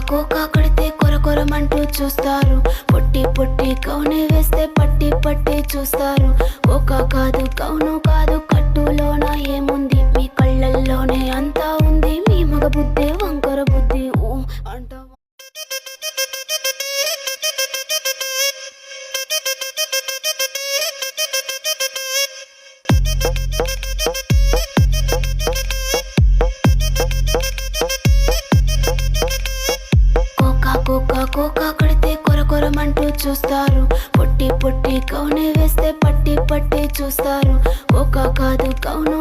Cocoa కొడితే కొర కొరమంటూ చూస్తారు. పొట్టి పొట్టి కౌనే వేస్తే పట్టి పట్టి చూస్తారు. కోకా కాదు కౌను కాదు, కట్టులోన ఏముంది? మీ కళ్ళల్లోనే అంతా ఉంది. మీ మగ బుద్ధి వంకర బుద్ధి అంటావా? కోకా కొడితే కొర కొరమంటూ చూస్తారు. పొట్టి పొట్టి కౌనే వేస్తే పట్టి పట్టి చూస్తారు. కోకా కాదు కౌను